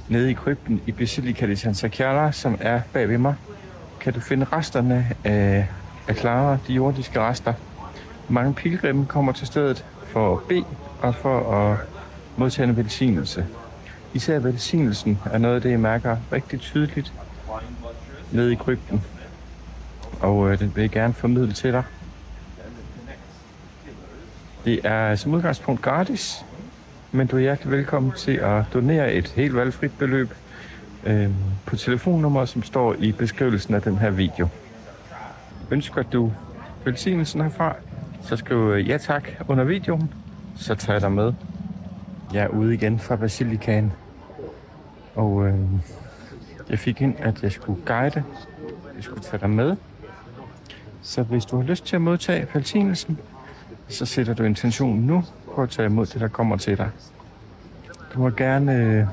Nede i krypten i Basilica di Santa Chiara, som er bag ved mig, kan du finde resterne af Clara, de jordiske rester. Mange pilgrimme kommer til stedet for at bede og for at modtage en velsignelse. Især velsignelsen er noget af det, jeg mærker rigtig tydeligt nede i krypten. Og den vil jeg gerne formidle til dig. Det er som udgangspunkt gratis, men du er hjertelig velkommen til at donere et helt valgfrit beløb på telefonnummeret, som står i beskrivelsen af den her video. Ønsker du velsignelsen herfra, så skriv ja tak under videoen, så tager jeg dig med. Jeg er ude igen fra Basilicaen, og jeg fik ind, at jeg skulle guide, jeg skulle tage dig med. Så hvis du har lyst til at modtage velsignelsen, så sætter du intentionen nu på at tage imod det, der kommer til dig. Du må gerne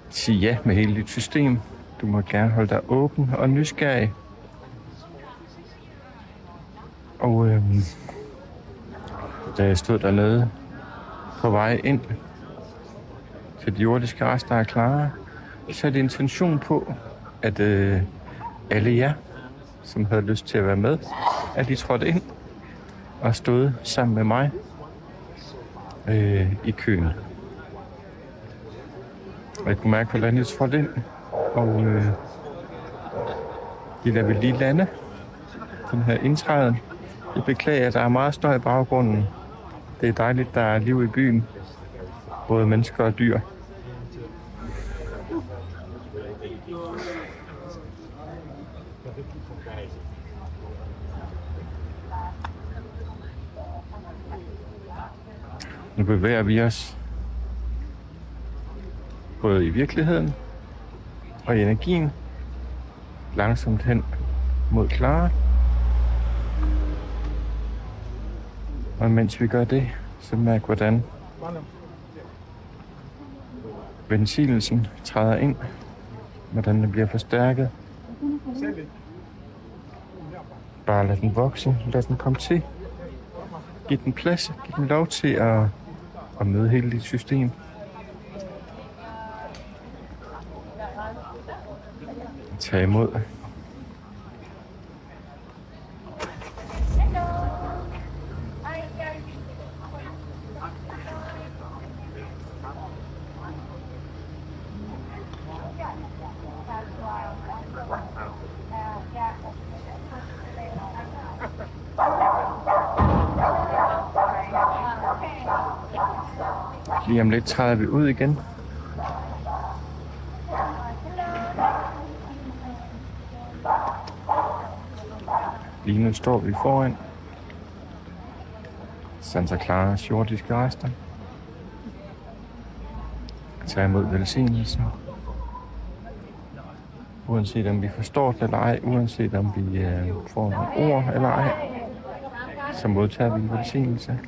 sige ja med hele dit system. Du må gerne holde dig åben og nysgerrig. Og da jeg stod dernede på vej ind til de jordiske rester af Clara, så er det intention på, at alle jer, som havde lyst til at være med, at de trådte ind og stod sammen med mig i køen. Og jeg kunne mærke, hvordan jeg trådte ind, og de der vil lige lande, den her indtræden. Jeg beklager, at der er meget støj i baggrunden. Det er dejligt, der er liv i byen, både mennesker og dyr. Nu bevæger vi os både i virkeligheden og i energien langsomt hen mod Clara. Og mens vi gør det, så mærk hvordan velsignelsen træder ind, hvordan den bliver forstærket. Bare lad den vokse, lad den komme til. Giv den plads, giv den lov til at møde hele dit system. Tag imod. Lige om lidt træder vi ud igen. Lige nu står vi foran Santa Claras jordiske rester. Tag imod velsignelsen. Uanset om vi forstår det eller ej, uanset om vi får nogle ord eller ej, så modtager vi en velsignelse.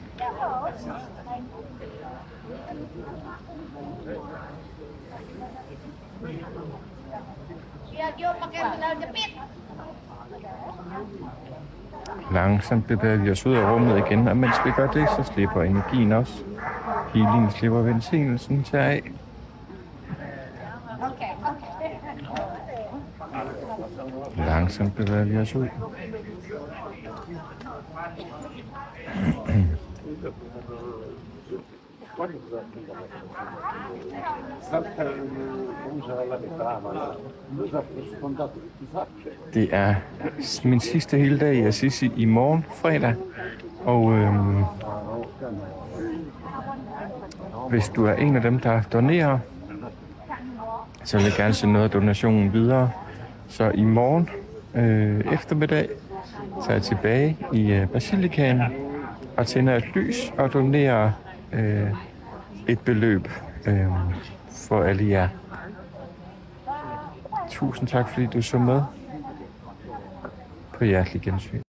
Langsomt bevæger vi os ud af rummet igen, og mens vi gør det, så slipper energien også. Healingen slipper velsignelsen til af. Langsomt bevæger vi os ud. Det er min sidste hele dag i Assisi i morgen, fredag. Og hvis du er en af dem, der donerer, så vil jeg gerne sende noget af donationen videre. Så i morgen eftermiddag tager jeg tilbage i Basilicaen og tænder et lys og donerer et beløb for alle jer. Tusind tak, fordi du så med. På hjertelig gensyn.